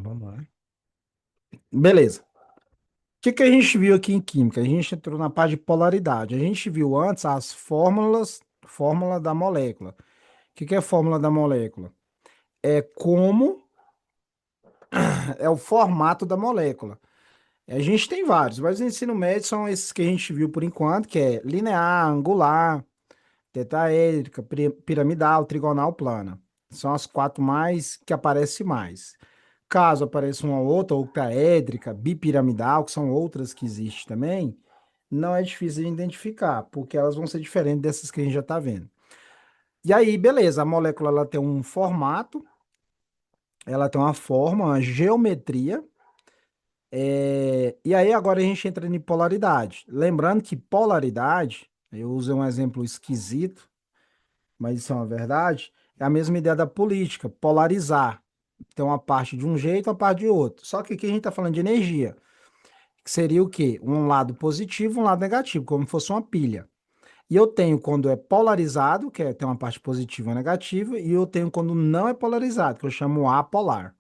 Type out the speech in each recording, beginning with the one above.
Vamos lá. Beleza. O que a gente viu aqui em química? A gente entrou na parte de polaridade. A gente viu antes as fórmula da molécula. O que é fórmula da molécula? É como é o formato da molécula. A gente tem vários, mas o ensino médio são esses que a gente viu por enquanto, que é linear, angular, tetraédrica, piramidal, trigonal, plana. São as quatro mais que aparecem mais. Caso apareça uma outra, octaédrica, bipiramidal, que são outras que existem também, não é difícil de identificar, porque elas vão ser diferentes dessas que a gente já está vendo. E aí, beleza, a molécula ela tem um formato, ela tem uma forma, uma geometria, e aí agora a gente entra em polaridade. Lembrando que polaridade, eu usei um exemplo esquisito, mas isso é uma verdade, é a mesma ideia da política, polarizar. Tem uma parte de um jeito, uma parte de outro. Só que aqui a gente está falando de energia, que seria o quê? Um lado positivo, um lado negativo, como se fosse uma pilha. E eu tenho quando é polarizado, que tem uma parte positiva e negativa, e eu tenho quando não é polarizado, que eu chamo apolar.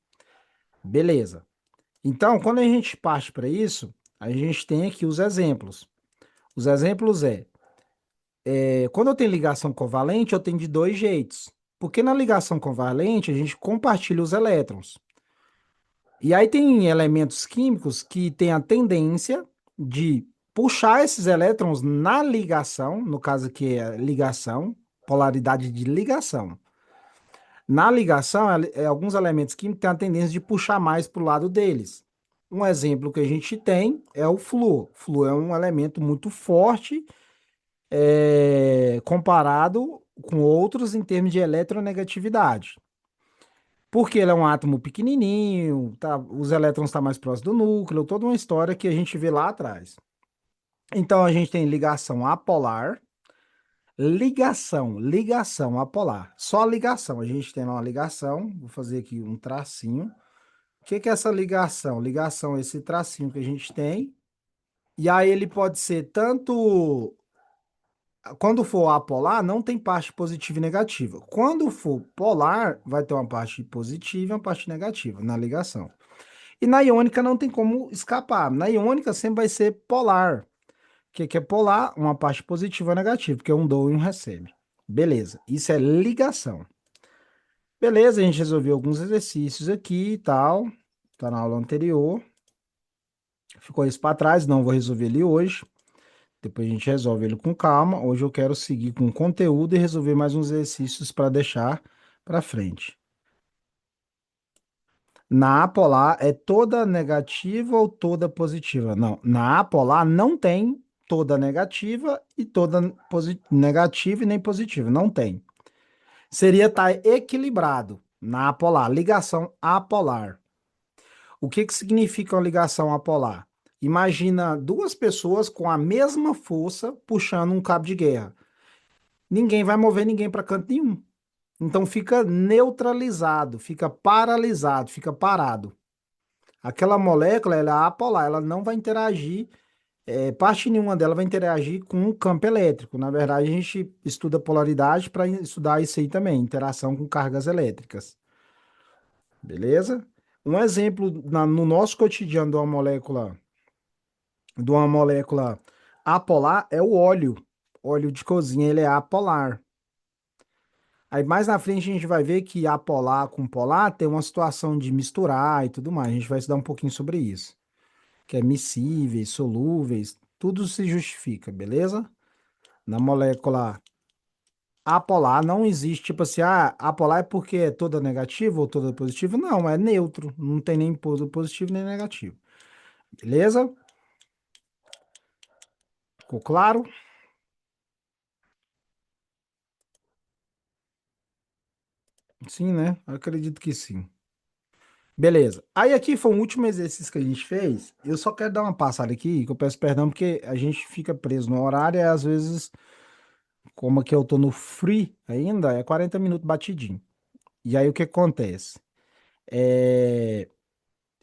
Beleza. Então, quando a gente parte para isso, a gente tem aqui os exemplos. Os exemplos quando eu tenho ligação covalente, eu tenho de dois jeitos. Porque na ligação covalente, a gente compartilha os elétrons. E aí tem elementos químicos que têm a tendência de puxar esses elétrons na ligação, no caso aqui é ligação, polaridade de ligação. Na ligação, alguns elementos químicos têm a tendência de puxar mais para o lado deles. Um exemplo que a gente tem é o flúor. O flúor é um elemento muito forte comparado com outros em termos de eletronegatividade. Porque ele é um átomo pequenininho, tá, os elétrons estão mais próximos do núcleo, toda uma história que a gente vê lá atrás. Então a gente tem ligação apolar, ligação apolar. Só ligação. A gente tem uma ligação, vou fazer aqui um tracinho. O que é essa ligação? Ligação é esse tracinho que a gente tem. E aí ele pode ser tanto. Quando for apolar, não tem parte positiva e negativa. Quando for polar, vai ter uma parte positiva e uma parte negativa na ligação. E na iônica não tem como escapar. Na iônica sempre vai ser polar. O que é polar? Uma parte positiva ou negativa, porque um doa e um recebe. Beleza, isso é ligação. Beleza, a gente resolveu alguns exercícios aqui e tal. Tá na aula anterior. Ficou isso para trás, não vou resolver ele hoje. Depois a gente resolve ele com calma. Hoje eu quero seguir com o conteúdo e resolver mais uns exercícios para deixar para frente. Na apolar é toda negativa ou toda positiva? Não, na apolar não tem toda negativa e toda negativa e nem positiva, não tem. Seria estar equilibrado na apolar, ligação apolar. O que significa uma ligação apolar? Imagina duas pessoas com a mesma força puxando um cabo de guerra. Ninguém vai mover ninguém para canto nenhum. Então fica neutralizado, fica paralisado, fica parado. Aquela molécula, ela é apolar, ela não vai interagir, parte nenhuma dela vai interagir com o campo elétrico. Na verdade, a gente estuda polaridade para estudar isso aí também, interação com cargas elétricas. Beleza? Um exemplo no nosso cotidiano de uma molécula apolar é o óleo. Óleo de cozinha, ele é apolar. Aí mais na frente a gente vai ver que apolar com polar tem uma situação de misturar e tudo mais. A gente vai estudar um pouquinho sobre isso. Que é miscíveis, solúveis, tudo se justifica, beleza? Na molécula apolar não existe, tipo assim, apolar é porque é toda negativa ou toda positiva? Não, é neutro, não tem nem positivo nem negativo, beleza? Ficou claro? Sim, né? Eu acredito que sim. Beleza. Aí aqui foi o último exercício que a gente fez. Eu só quero dar uma passada aqui, que eu peço perdão, porque a gente fica preso no horário e às vezes, como aqui eu tô no free ainda, é 40 minutos batidinho. E aí o que acontece? É,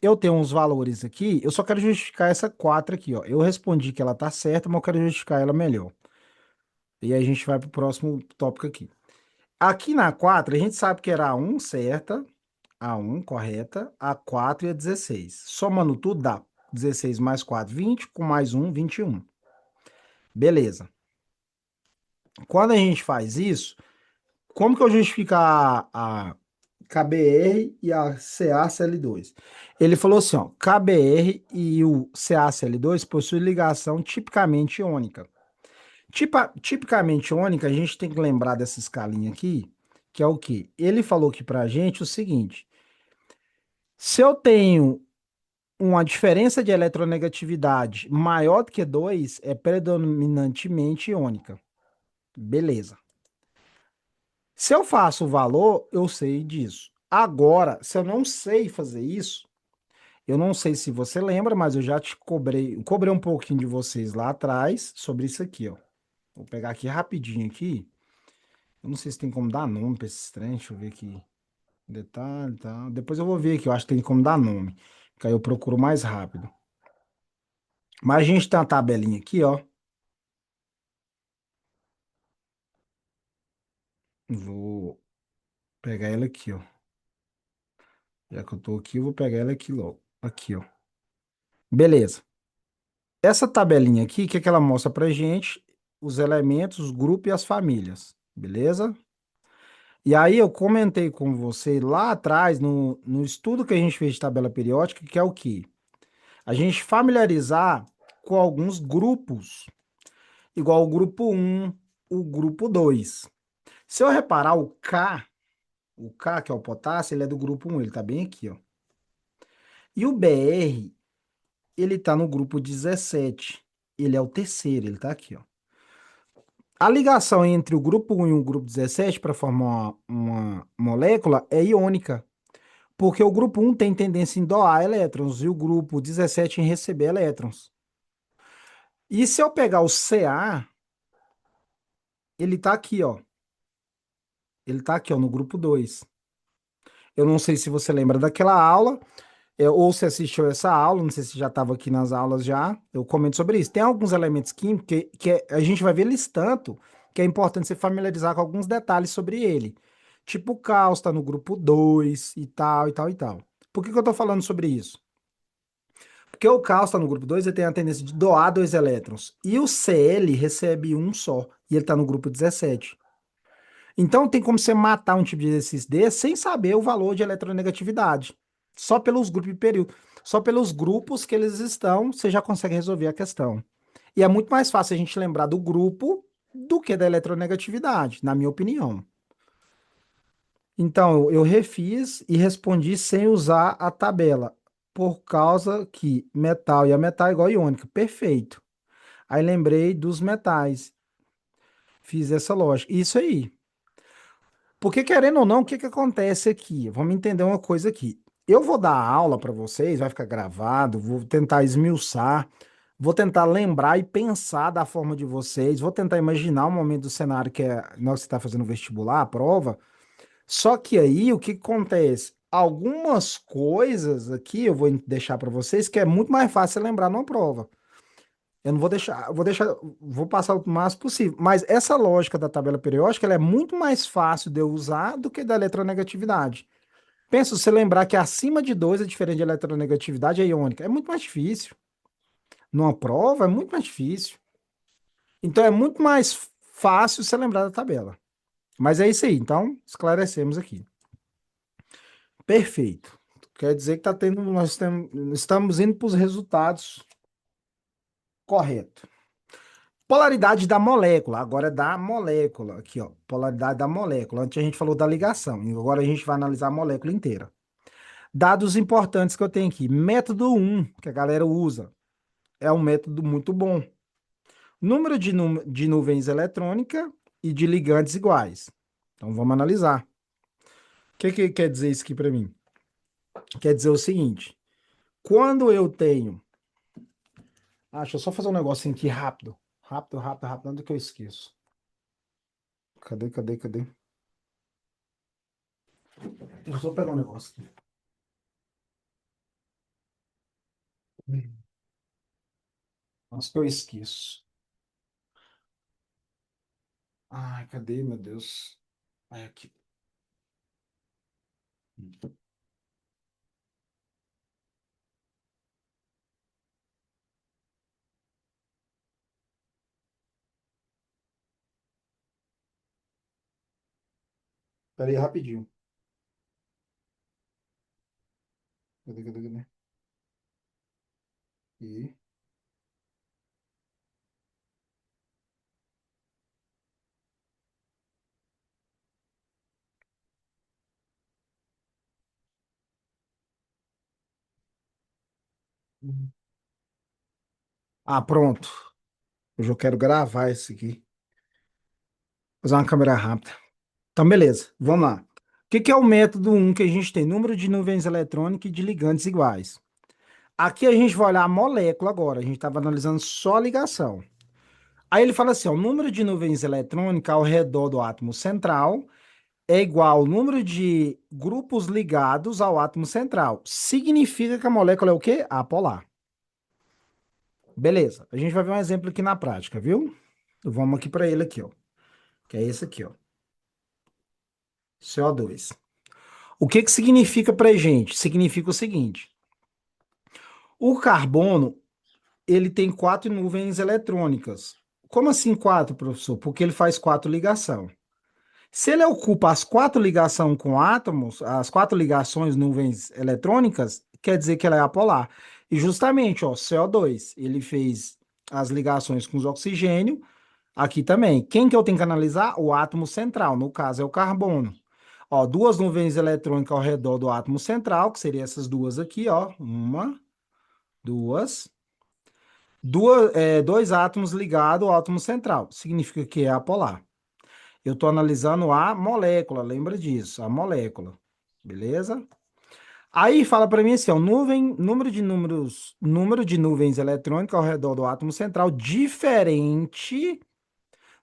eu tenho uns valores aqui, eu só quero justificar essa 4 aqui, ó. Eu respondi que ela tá certa, mas eu quero justificar ela melhor. E aí a gente vai pro próximo tópico aqui. Aqui na 4 a gente sabe que era a 1 certa, A1, correta, A4 e a 16. Somando tudo dá 16 mais 4, 20, com mais um, 21. Beleza. Quando a gente faz isso, como que eu justifico a KBR e a CaCl2? Ele falou assim, ó, KBR e o CaCl2 possuem ligação tipicamente iônica. Tipicamente iônica, a gente tem que lembrar dessa escalinha aqui, que é o quê? Ele falou aqui pra gente o seguinte: se eu tenho uma diferença de eletronegatividade maior do que 2, é predominantemente iônica. Beleza. Se eu faço o valor, eu sei disso. Agora, se eu não sei fazer isso, eu não sei se você lembra, mas eu já te cobrei um pouquinho de vocês lá atrás sobre isso aqui, ó. Vou pegar aqui rapidinho aqui. Eu não sei se tem como dar nome para esses trem, deixa eu ver aqui. Detalhe, tá. Depois eu vou ver aqui, eu acho que tem como dar nome, que aí eu procuro mais rápido. Mas a gente tem uma tabelinha aqui, ó. Vou pegar ela aqui, ó. Já que eu tô aqui, eu vou pegar ela aqui logo. Aqui, ó. Beleza. Essa tabelinha aqui, o que é que ela mostra pra gente? Os elementos, os grupos e as famílias. Beleza? E aí eu comentei com você lá atrás, no estudo que a gente fez de tabela periódica, que é o quê? A gente familiarizar com alguns grupos, igual o grupo um, o grupo 2. Se eu reparar o K, que é o potássio, ele é do grupo um, ele tá bem aqui, ó. E o Br, ele tá no grupo 17. Ele é o terceiro, ele tá aqui, ó. A ligação entre o grupo um e o grupo 17 para formar uma molécula é iônica, porque o grupo um tem tendência em doar elétrons e o grupo 17 em receber elétrons. E se eu pegar o Ca, ele tá aqui, ó. Ele tá aqui, ó, no grupo 2. Eu não sei se você lembra daquela aula, ou se assistiu essa aula, não sei se já estava aqui nas aulas já. Eu comento sobre isso. Tem alguns elementos químicos a gente vai ver eles tanto que é importante se familiarizar com alguns detalhes sobre ele. Tipo o Caos está no grupo 2 e tal, e tal, e tal. Por que que eu tô falando sobre isso? Porque o Caos está no grupo 2 ele tem a tendência de doar dois elétrons. E o Cl recebe um só. E ele está no grupo 17. Então tem como você matar um tipo de exercício desse sem saber o valor de eletronegatividade. Só pelos grupos de período. Só pelos grupos que eles estão, você já consegue resolver a questão. E é muito mais fácil a gente lembrar do grupo do que da eletronegatividade, na minha opinião. Então, eu refiz e respondi sem usar a tabela, por causa que metal e a metal é igual a iônica. Perfeito. Aí lembrei dos metais. Fiz essa lógica. Isso aí. Porque, querendo ou não, o que que acontece aqui? Vamos entender uma coisa aqui. Eu vou dar aula para vocês, vai ficar gravado, vou tentar esmiuçar, vou tentar lembrar e pensar da forma de vocês, vou tentar imaginar o momento do cenário que é nós que está fazendo o vestibular, a prova. Só que aí o que que acontece? Algumas coisas aqui eu vou deixar para vocês que é muito mais fácil lembrar numa prova. Eu não vou passar o máximo possível. Mas essa lógica da tabela periódica, ela é muito mais fácil de eu usar do que da eletronegatividade. Pensa, se você lembrar que acima de 2 é diferente de eletronegatividade é iônica. É muito mais difícil. Numa prova é muito mais difícil. Então é muito mais fácil você lembrar da tabela. Mas é isso aí. Então, esclarecemos aqui. Perfeito. Quer dizer que tá tendo, estamos indo para os resultados corretos. Polaridade da molécula, agora é da molécula, aqui ó, polaridade da molécula. Antes a gente falou da ligação, e agora a gente vai analisar a molécula inteira. Dados importantes que eu tenho aqui. Método um que a galera usa, é um método muito bom. Número de nuvens eletrônicas e de ligantes iguais. Então vamos analisar. O que quer dizer isso aqui para mim? Quer dizer o seguinte, quando eu tenho... Ah, deixa eu só fazer um negocinho aqui rápido. Rápido, rápido, rápido, antes que eu esqueço. Cadê? Deixa eu só pegar um negócio aqui. Nossa, que eu esqueço. Ai, cadê, meu Deus? Ai, aqui. Pera aí, rapidinho. Cadê? E... Ah, pronto. Hoje eu quero gravar isso aqui. Fazer uma câmera rápida. Então, beleza. Vamos lá. O que que é o método um que a gente tem? Número de nuvens eletrônicas e de ligantes iguais. Aqui a gente vai olhar a molécula agora. A gente estava analisando só a ligação. Aí ele fala assim, ó, o número de nuvens eletrônicas ao redor do átomo central é igual ao número de grupos ligados ao átomo central. Significa que a molécula é o quê? Apolar. Beleza. A gente vai ver um exemplo aqui na prática, viu? Vamos aqui para ele aqui, ó. Que é esse aqui, ó. CO2. O que que significa para gente? Significa o seguinte: o carbono ele tem quatro nuvens eletrônicas. Como assim quatro, professor? Porque ele faz quatro ligações. Se ele ocupa as quatro ligações com átomos, as quatro ligações nuvens eletrônicas, quer dizer que ela é apolar. E justamente, ó, CO2, ele fez as ligações com os oxigênio, aqui também. Quem que eu tenho que analisar? O átomo central, no caso é o carbono. Ó, duas nuvens eletrônicas ao redor do átomo central, que seriam essas duas aqui, ó. Uma, duas. Dois átomos ligados ao átomo central. Significa que é apolar. Eu estou analisando a molécula, lembra disso, a molécula. Beleza? Aí fala para mim assim, ó, número de nuvens eletrônicas ao redor do átomo central diferente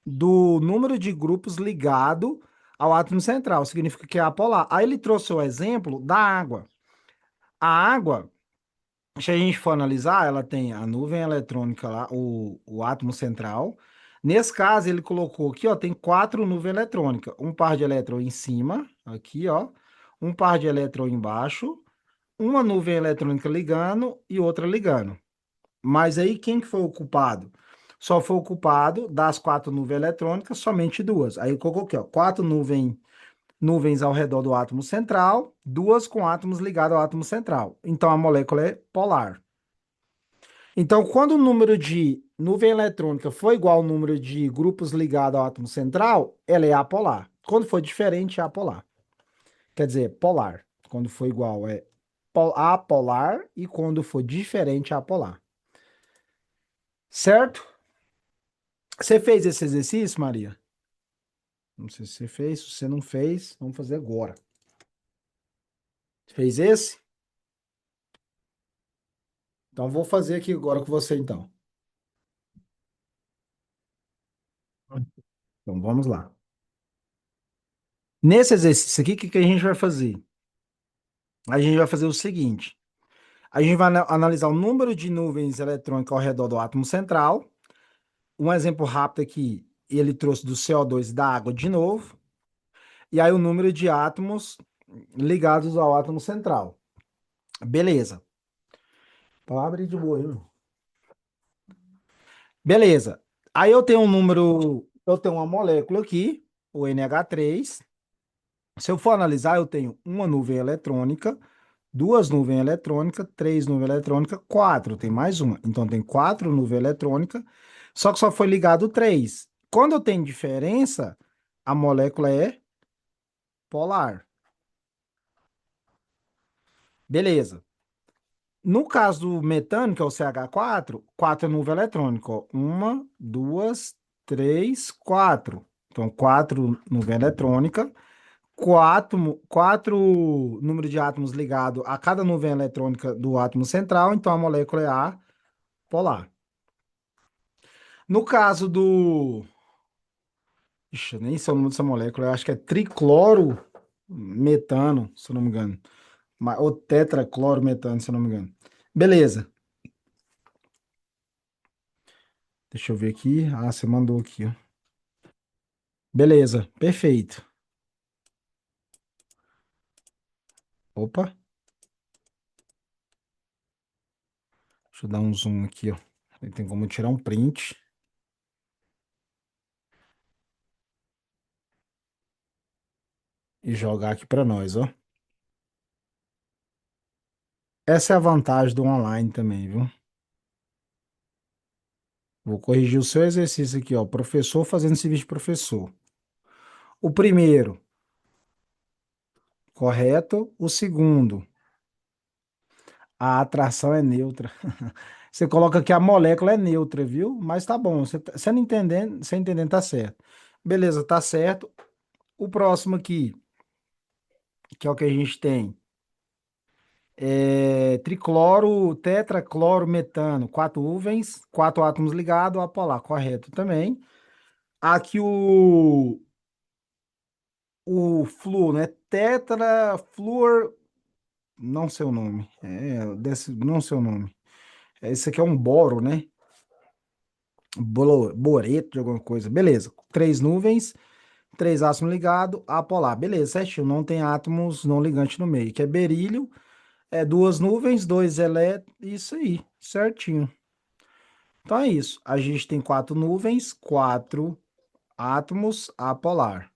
do número de grupos ligado ao átomo central. Significa que é apolar. Aí ele trouxe o exemplo da água. A água, se a gente for analisar, ela tem a nuvem eletrônica lá, o átomo central. Nesse caso, ele colocou aqui, ó, tem quatro nuvens eletrônicas. Um par de elétrons em cima, aqui, ó. Um par de elétrons embaixo. Uma nuvem eletrônica ligando e outra ligando. Mas aí, quem que foi o culpado? Só foi o culpado das quatro nuvens eletrônicas, somente duas. Aí eu coloquei, ó, nuvens ao redor do átomo central, duas com átomos ligados ao átomo central. Então a molécula é polar. Então, quando o número de nuvem eletrônica for igual ao número de grupos ligados ao átomo central, ela é apolar. Quando for diferente, é apolar. Quer dizer, polar. Quando for igual, é apolar, e quando for diferente, é apolar. Certo? Você fez esse exercício, Maria? Não sei se você fez. Se você não fez, vamos fazer agora. Fez esse? Então, vou fazer aqui agora com você, então. Então, vamos lá. Nesse exercício aqui, o que que a gente vai fazer? A gente vai fazer o seguinte. A gente vai analisar o número de nuvens eletrônicas ao redor do átomo central. Um exemplo rápido aqui, ele trouxe do CO2 e da água de novo. E aí o número de átomos ligados ao átomo central. Beleza. Pode abrir de boa, hein? Beleza. Aí eu tenho um número, eu tenho uma molécula aqui, o NH3. Se eu for analisar, eu tenho uma nuvem eletrônica, duas nuvens eletrônicas, três nuvens eletrônicas, quatro, tem mais uma. Então tem quatro nuvens eletrônicas, só que só foi ligado três. Quando eu tenho diferença, a molécula é polar. Beleza. No caso do metano, que é o CH4, quatro é nuvem eletrônica. Ó. Uma, duas, três, quatro. Então, quatro nuvem eletrônica, quatro número de átomos ligados a cada nuvem eletrônica do átomo central, então a molécula é A polar. No caso do. Ixi, eu nem sei o nome dessa molécula, eu acho que é triclorometano, se eu não me engano. Ou tetraclorometano, se eu não me engano. Beleza. Deixa eu ver aqui. Ah, você mandou aqui, ó. Beleza, perfeito. Opa, deixa eu dar um zoom aqui, ó. Aí tem como tirar um print. e jogar aqui para nós, ó. Essa é a vantagem do online também, viu? Vou corrigir o seu exercício aqui, ó. Professor fazendo serviço de professor. O primeiro, correto. O segundo, a atração é neutra. Você coloca que a molécula é neutra, viu? Mas tá bom, você não entendendo, você entendendo, tá certo. Beleza, tá certo. O próximo aqui, que é o que a gente tem, é tricloro, tetracloro, metano, quatro nuvens, quatro átomos ligados, apolar, correto também. Aqui o flúor, né? Tetrafluor, não sei o nome, não sei o nome. Esse aqui é um boro, né? Boreto de alguma coisa. Beleza. Três nuvens, três átomos ligados, apolar. Beleza, certinho. Não tem átomos não ligantes no meio, que é berílio. É duas nuvens, dois elétrons. Isso aí, certinho. Então é isso. A gente tem quatro nuvens, quatro átomos apolar.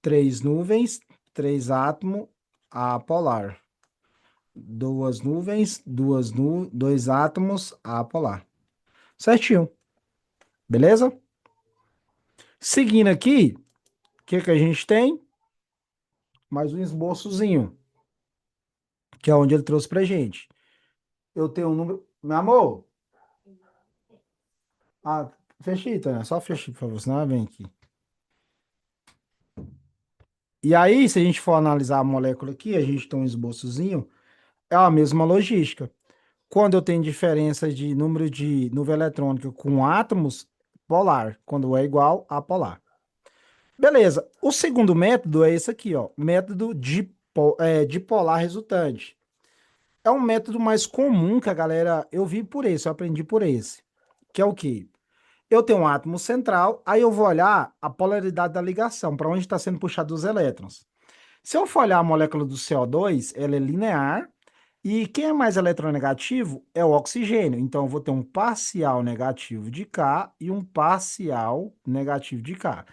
Três nuvens, três átomos apolar. Duas nuvens, dois átomos apolar. Certinho. Beleza? Seguindo aqui, o que que a gente tem? Mais um esboçozinho, que é onde ele trouxe pra gente. Eu tenho um número. Meu amor, ah, fechei, Tânia. Só fechei, por favor, senão ela vem aqui. E aí, se a gente for analisar a molécula aqui, a gente tem um esboçozinho, é a mesma logística. Quando eu tenho diferença de número de nuvem eletrônica com átomos, polar. Quando é igual, apolar. Beleza. O segundo método é esse aqui, ó. Método dipolar resultante. É um método mais comum que a galera. Eu vi por esse, eu aprendi por esse. Que é o quê? Eu tenho um átomo central, aí eu vou olhar a polaridade da ligação, para onde está sendo puxado os elétrons. Se eu for olhar a molécula do CO2, ela é linear, e quem é mais eletronegativo é o oxigênio. Então, eu vou ter um parcial negativo de K e um parcial negativo de K.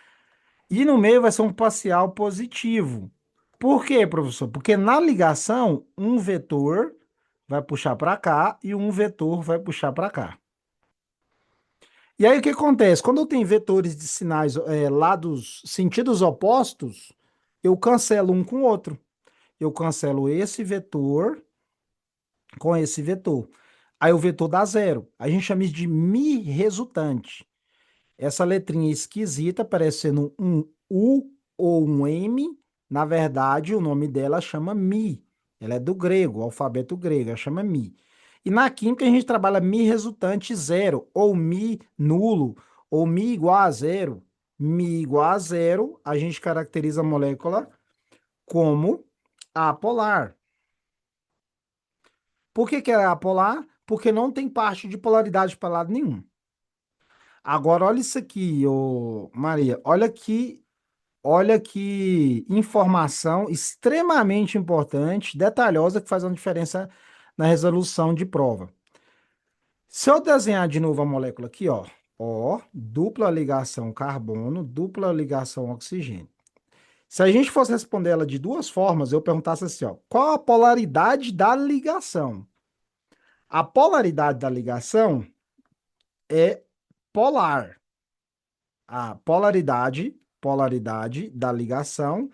E no meio vai ser um parcial positivo. Por quê, professor? Porque na ligação, um vetor vai puxar para cá e um vetor vai puxar para cá. E aí o que acontece? Quando eu tenho vetores de sinais lados, sentidos opostos, eu cancelo um com o outro. Eu cancelo esse vetor com esse vetor. Aí o vetor dá zero. A gente chama isso de mi resultante. Essa letrinha esquisita, parecendo um U ou um M, na verdade, o nome dela chama Mi. Ela é do grego, alfabeto grego, ela chama Mi. E na química a gente trabalha Mi resultante zero, ou Mi nulo, ou Mi igual a zero. Mi igual a zero, a gente caracteriza a molécula como apolar. Por que que é apolar? Porque não tem parte de polaridade para lado nenhum. Agora, olha isso aqui, ô Maria. Olha que informação extremamente importante, detalhosa, que faz uma diferença na resolução de prova. Se eu desenhar de novo a molécula aqui, ó, dupla ligação carbono, dupla ligação oxigênio. Se a gente fosse responder ela de duas formas, eu perguntasse assim, ó, qual a polaridade da ligação? A polaridade da ligação é polar. A polaridade da ligação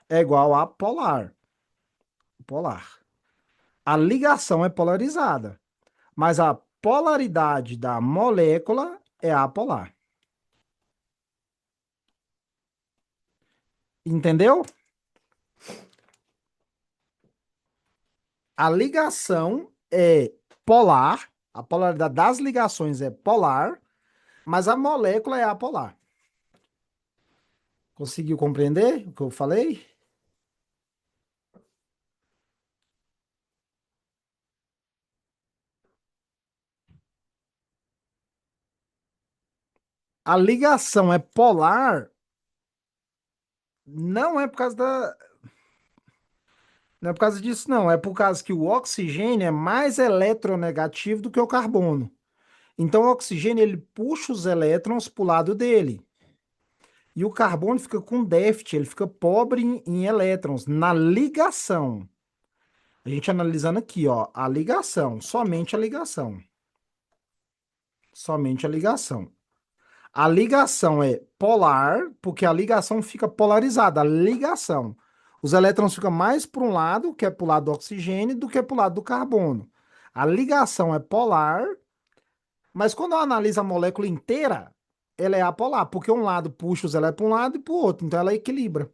é igual a polar. A ligação é polarizada, mas a polaridade da molécula é apolar. Entendeu? A ligação é polar, a polaridade das ligações é polar, mas a molécula é apolar. Conseguiu compreender o que eu falei? A ligação é polar, não é por causa da, não é por causa disso, não. É por causa que o oxigênio é mais eletronegativo do que o carbono. Então, o oxigênio ele puxa os elétrons para o lado dele. E o carbono fica com déficit, ele fica pobre em elétrons na ligação. A gente analisando aqui, ó, a ligação, somente a ligação. Somente a ligação. A ligação é polar, porque a ligação fica polarizada, a ligação. Os elétrons ficam mais para um lado, que é para o lado do oxigênio, do que para o lado do carbono. A ligação é polar, mas quando eu analiso a molécula inteira, ela é apolar, porque um lado puxa os elétrons para um lado e para o outro, então ela equilibra.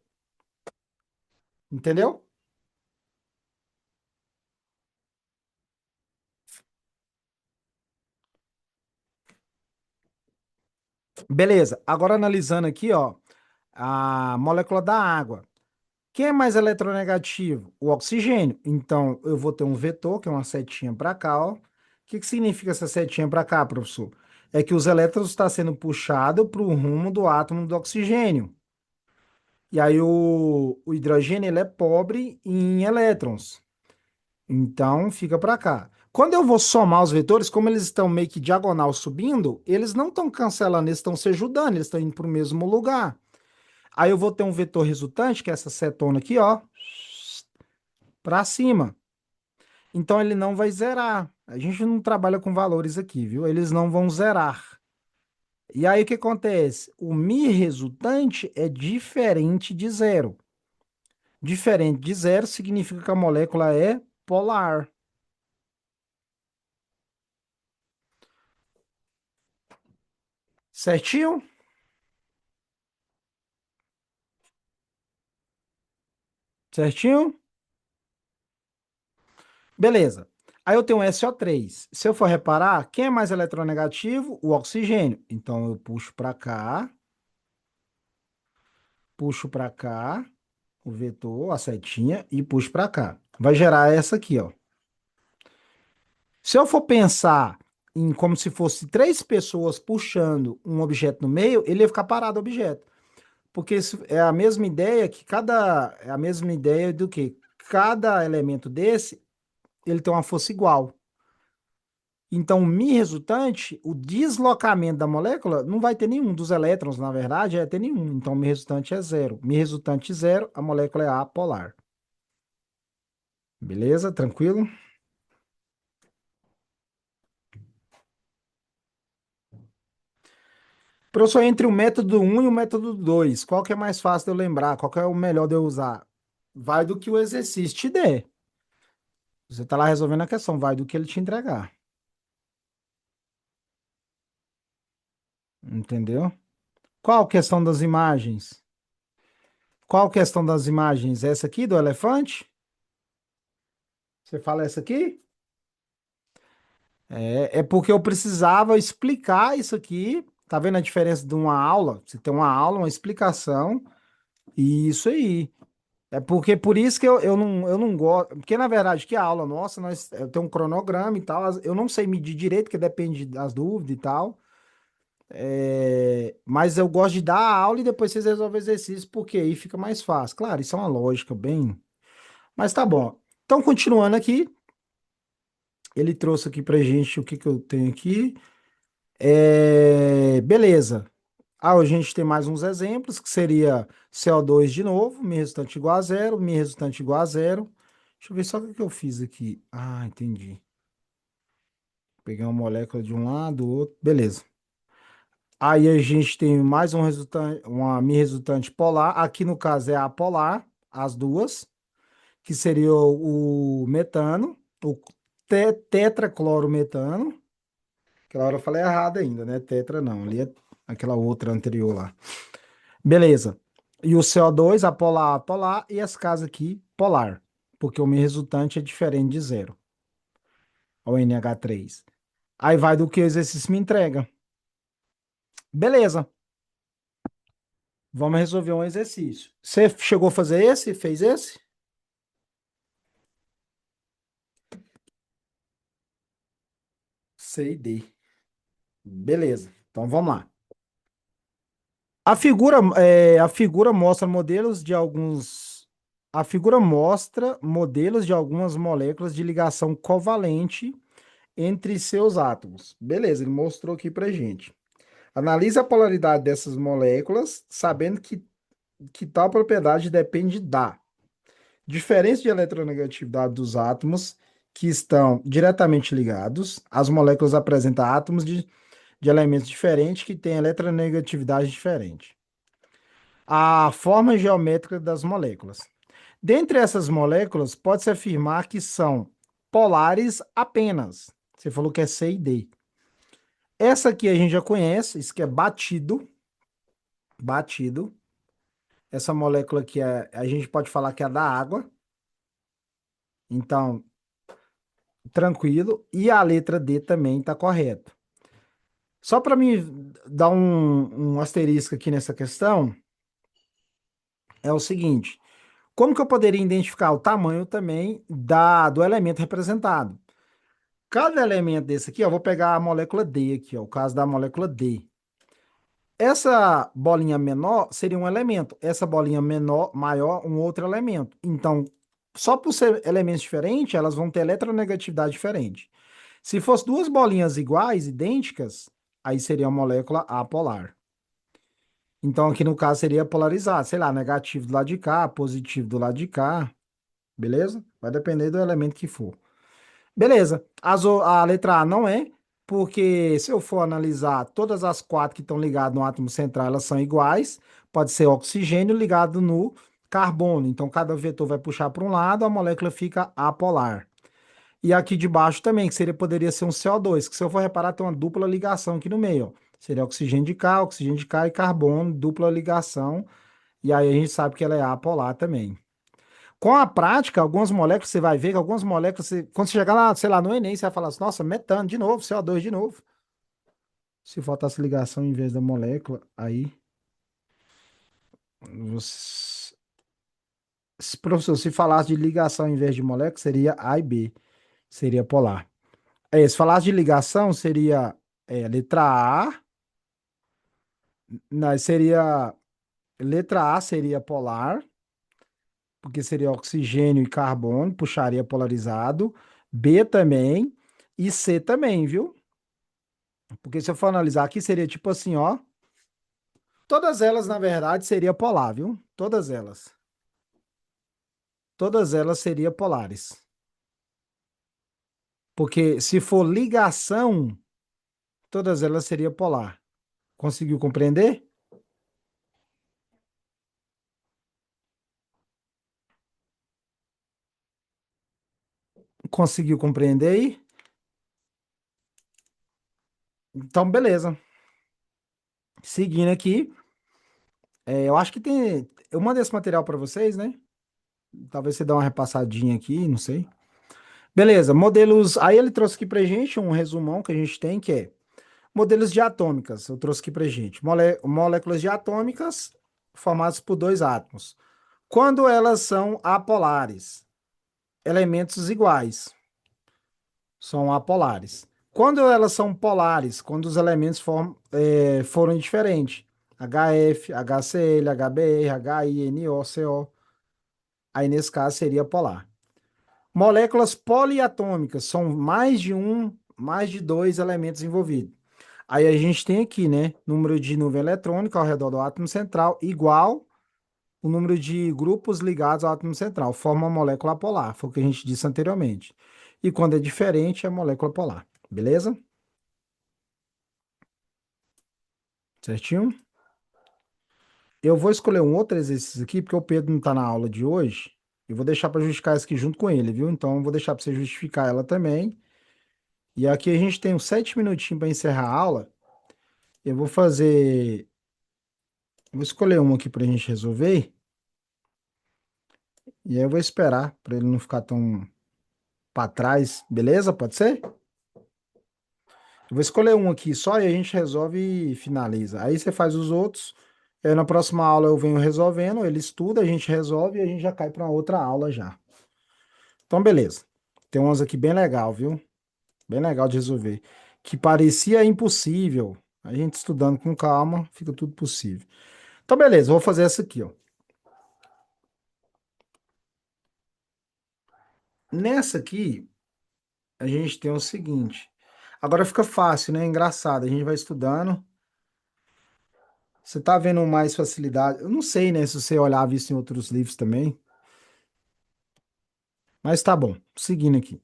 Entendeu? Beleza. Agora analisando aqui, ó, a molécula da água. Quem é mais eletronegativo? O oxigênio. Então, eu vou ter um vetor, que é uma setinha para cá, ó. O que que significa essa setinha para cá, professor? É que os elétrons estão sendo puxados para o rumo do átomo do oxigênio. E aí o hidrogênio ele é pobre em elétrons. Então, fica para cá. Quando eu vou somar os vetores, como eles estão meio que diagonal subindo, eles não estão cancelando, eles estão se ajudando, eles estão indo para o mesmo lugar. Aí eu vou ter um vetor resultante, que é essa cetona aqui, ó, para cima. Então ele não vai zerar. A gente não trabalha com valores aqui, viu? Eles não vão zerar. E aí o que acontece? O mi resultante é diferente de zero. Diferente de zero significa que a molécula é polar. Certinho? Certinho? Beleza. Aí eu tenho um SO3. Se eu for reparar, quem é mais eletronegativo? O oxigênio. Então eu puxo para cá, o vetor, a setinha, e puxo para cá. Vai gerar essa aqui, ó. Se eu for pensar em como se fosse três pessoas puxando um objeto no meio, ele ia ficar parado o objeto. Porque isso é a mesma ideia que é a mesma ideia do que cada elemento desse, ele tem uma força igual. Então, o Mi resultante, o deslocamento da molécula não vai ter nenhum dos elétrons, na verdade, é ter nenhum. Então, o Mi resultante é zero. Mi resultante zero, a molécula é apolar. Beleza? Tranquilo? Professor, entre o método um e o método 2, qual que é mais fácil de eu lembrar? Qual que é o melhor de eu usar? Vai do que o exercício te der. Você está lá resolvendo a questão, vai do que ele te entregar. Entendeu? Qual questão das imagens? Qual questão das imagens? Essa aqui do elefante? Você fala essa aqui? É porque eu precisava explicar isso aqui. Tá vendo a diferença de uma aula? Você tem uma aula, uma explicação, e isso aí. É porque por isso que eu não gosto. Porque, na verdade, que a aula nossa, eu tenho um cronograma e tal. Eu não sei medir direito, que depende das dúvidas e tal. Mas eu gosto de dar a aula e depois vocês resolvem o exercício, porque aí fica mais fácil. Claro, isso é uma lógica bem. Mas tá bom. Então, continuando aqui, ele trouxe aqui pra gente o que que eu tenho aqui. Beleza. Ah, a gente tem mais uns exemplos, que seria CO2 de novo, mi resultante igual a zero, mi resultante igual a zero. Deixa eu ver só o que que eu fiz aqui. Ah, entendi. Peguei uma molécula de um lado, do outro, beleza. Aí a gente tem mais um resultante, uma mi resultante polar. Aqui no caso é a polar, as duas, que seria o metano, o tetraclorometano. Aquela hora eu falei errado ainda, né? Tetra não, ali é aquela outra anterior lá. Beleza. E o CO2, a polar, e as casas aqui, polar. Porque o meu resultante é diferente de zero, o NH3. Aí vai do que o exercício me entrega. Beleza. Vamos resolver um exercício. Você chegou a fazer esse? Fez esse? C e D. Beleza. Então vamos lá. A figura mostra modelos de alguns. A figura mostra modelos de algumas moléculas de ligação covalente entre seus átomos. Beleza, ele mostrou aqui pra gente. Analise a polaridade dessas moléculas, sabendo que tal propriedade depende da diferença de eletronegatividade dos átomos que estão diretamente ligados. As moléculas apresentam átomos de elementos diferentes que têm eletronegatividade diferente. A forma geométrica das moléculas. Dentre essas moléculas, pode-se afirmar que são polares apenas. Você falou que é C e D. Essa aqui a gente já conhece, isso que é batido, batido. Essa molécula aqui a gente pode falar que é da água. Então, tranquilo. E a letra D também está correta. Só para me dar um asterisco aqui nessa questão, é o seguinte: como que eu poderia identificar o tamanho também do elemento representado? Cada elemento desse aqui, ó, eu vou pegar a molécula D aqui, ó, o caso da molécula D. Essa bolinha menor seria um elemento, essa bolinha menor, maior, um outro elemento. Então, só por ser elementos diferentes, elas vão ter eletronegatividade diferente. Se fosse duas bolinhas iguais, idênticas, aí seria uma molécula apolar. Então, aqui no caso seria polarizado, sei lá, negativo do lado de cá, positivo do lado de cá, beleza? Vai depender do elemento que for. Beleza. A letra A não é, porque se eu for analisar todas as quatro que estão ligadas no átomo central, elas são iguais. Pode ser oxigênio ligado no carbono. Então, cada vetor vai puxar para um lado, a molécula fica apolar. E aqui de baixo também, que poderia ser um CO2, que se eu for reparar, tem uma dupla ligação aqui no meio, ó. Seria oxigênio de cá e carbono, dupla ligação. E aí a gente sabe que ela é apolar também. Com a prática, algumas moléculas, você vai ver que algumas moléculas, quando você chegar lá, sei lá, no Enem, você vai falar assim, nossa, metano de novo, CO2 de novo. Se faltasse ligação em vez da molécula, aí, professor, se falasse de ligação em vez de molécula, seria A e B, seria polar. Se falasse de ligação, seria letra A, não, seria, letra A seria polar, porque seria oxigênio e carbono, puxaria polarizado, B também, e C também, viu? Porque se eu for analisar aqui, seria tipo assim, ó. Todas elas, na verdade, seria polar, viu? Todas elas. Todas elas seriam polares. Porque se for ligação, todas elas seriam polar. Conseguiu compreender? Conseguiu compreender aí? Então, beleza. Seguindo aqui, eu acho que tem. Eu mandei esse material para vocês, né? Talvez você dê uma repassadinha aqui, não sei. Beleza, modelos. Aí ele trouxe aqui pra gente um resumão que a gente tem, que é modelos diatômicas, eu trouxe aqui pra gente. Moléculas diatômicas formadas por dois átomos. Quando elas são apolares, elementos iguais são apolares. Quando elas são polares, quando os elementos foram diferentes, HF, HCl, HBr, HI, NO, CO, aí nesse caso seria polar. Moléculas poliatômicas são mais de dois elementos envolvidos. Aí a gente tem aqui, né, número de nuvem eletrônica ao redor do átomo central igual o número de grupos ligados ao átomo central, forma uma molécula polar, foi o que a gente disse anteriormente. E quando é diferente, é molécula polar, beleza? Certinho? Eu vou escolher um outro exercício aqui, porque o Pedro não está na aula de hoje. Eu vou deixar para justificar isso aqui junto com ele, viu? Então, eu vou deixar para você justificar ela também. E aqui a gente tem uns 7 minutinhos para encerrar a aula. Eu vou fazer. Vou escolher um aqui para a gente resolver. E aí eu vou esperar para ele não ficar tão para trás, beleza? Pode ser? Eu vou escolher um aqui só e a gente resolve e finaliza. Aí você faz os outros. Aí na próxima aula eu venho resolvendo, ele estuda, a gente resolve e a gente já cai para uma outra aula já. Então, beleza. Tem umas aqui bem legal, viu? Bem legal de resolver. Que parecia impossível. A gente estudando com calma, fica tudo possível. Então, beleza, vou fazer essa aqui, ó. Nessa aqui, a gente tem o seguinte. Agora fica fácil, né? Engraçado. A gente vai estudando. Você tá vendo mais facilidade? Eu não sei, né, se você olhava isso em outros livros também, mas tá bom. Seguindo aqui.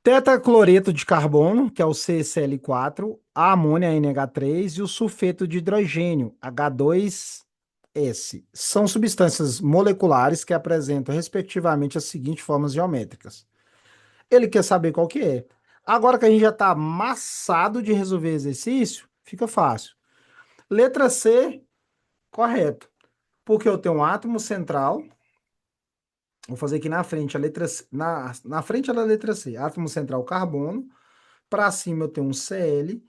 Tetracloreto de carbono, que é o CCl4, a amônia NH3 e o sulfeto de hidrogênio, H2S. São substâncias moleculares que apresentam, respectivamente, as seguintes formas geométricas. Ele quer saber qual que é. Agora que a gente já está amassado de resolver exercício, fica fácil. Letra C, correto. Porque eu tenho um átomo central. Vou fazer aqui na frente a letra C, na frente da letra C, átomo central carbono. Para cima eu tenho um Cl.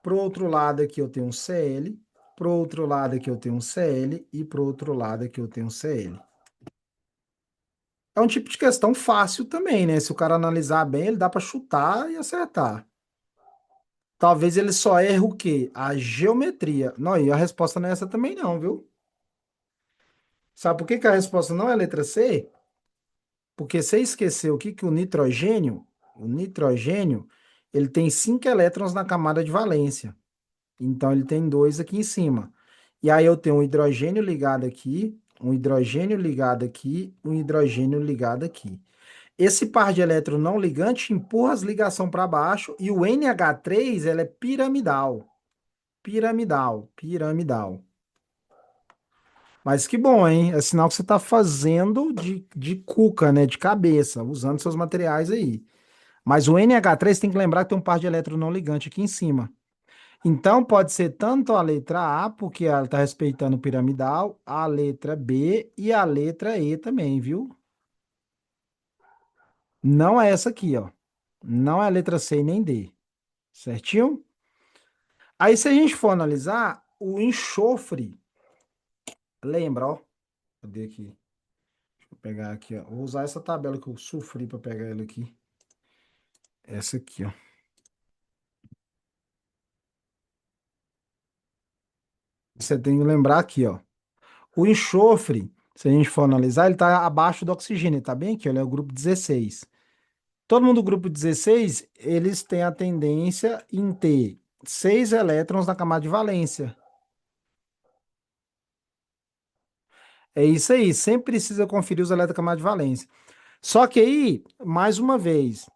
Pro outro lado aqui eu tenho um Cl. Pro outro lado aqui eu tenho um Cl. E pro outro lado aqui eu tenho um Cl. É um tipo de questão fácil também, né? Se o cara analisar bem, ele dá para chutar e acertar. Talvez ele só erre o quê? A geometria. Não, e a resposta não é essa também não, viu? Sabe por que que a resposta não é a letra C? Porque você esqueceu aqui que o nitrogênio, ele tem 5 elétrons na camada de valência. Então ele tem dois aqui em cima. E aí eu tenho um hidrogênio ligado aqui, um hidrogênio ligado aqui, um hidrogênio ligado aqui. Esse par de elétron não ligante empurra as ligações para baixo e o NH3 ela é piramidal. Piramidal, piramidal. Mas que bom, hein? É sinal que você está fazendo de cuca, né? De cabeça, usando seus materiais aí. Mas o NH3 tem que lembrar que tem um par de elétron não ligante aqui em cima. Então pode ser tanto a letra A, porque ela está respeitando o piramidal, a letra B e a letra E também, viu? Não é essa aqui, ó. Não é a letra C e nem D. Certinho? Aí, se a gente for analisar, o enxofre, lembra, ó. Cadê aqui? Deixa eu pegar aqui, ó. Vou usar essa tabela que eu sofri para pegar ela aqui. Essa aqui, ó. Você tem que lembrar aqui, ó. O enxofre, se a gente for analisar, ele está abaixo do oxigênio, tá bem aqui, ó, ele é o grupo 16. Todo mundo do grupo 16, eles têm a tendência em ter 6 elétrons na camada de valência. É isso aí, sempre precisa conferir os elétrons da camada de valência. Só que aí, mais uma vez,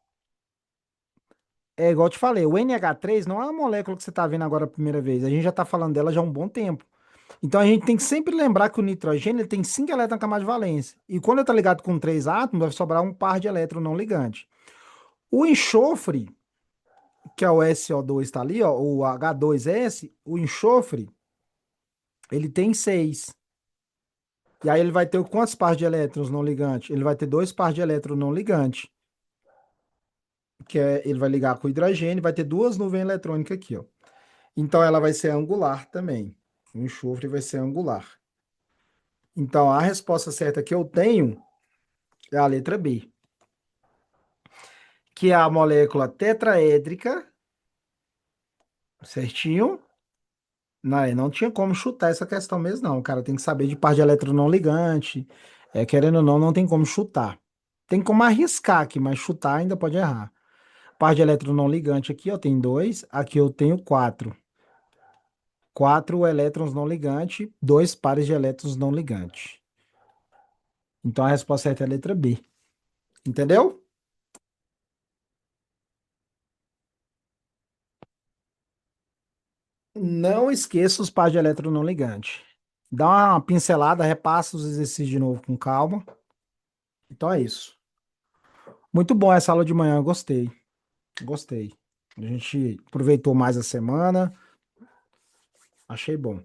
é igual eu te falei, o NH3 não é uma molécula que você está vendo agora a primeira vez. A gente já está falando dela já há um bom tempo. Então a gente tem que sempre lembrar que o nitrogênio ele tem 5 elétrons na camada de valência. E quando ele está ligado com 3 átomos, vai sobrar um par de elétrons não ligantes. O enxofre, que é o SO2 está ali, ó, o H2S, o enxofre, ele tem 6. E aí ele vai ter quantos pares de elétrons não ligantes? Ele vai ter dois pares de elétrons não ligantes. Ele vai ligar com o hidrogênio, vai ter duas nuvens eletrônicas aqui, ó. Então ela vai ser angular também. O enxofre vai ser angular. Então a resposta certa que eu tenho é a letra B, que é a molécula tetraédrica, certinho? Não tinha como chutar essa questão mesmo, não. O cara tem que saber de par de elétron não ligante. Querendo ou não, não tem como chutar. Tem como arriscar aqui, mas chutar ainda pode errar. Par de elétron não ligante aqui, ó, tem dois. Aqui eu tenho quatro. Quatro elétrons não ligante, dois pares de elétrons não ligante. Então a resposta certa é a letra B. Entendeu? Não esqueça os pares de elétron não ligante. Dá uma pincelada, repassa os exercícios de novo com calma. Então é isso. Muito bom essa aula de manhã, gostei. Gostei. A gente aproveitou mais a semana. Achei bom.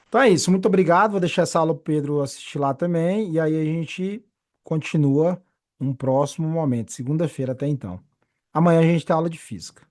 Então é isso. Muito obrigado. Vou deixar essa aula para o Pedro assistir lá também. E aí a gente continua um próximo momento. Segunda-feira até então. Amanhã a gente tem aula de física.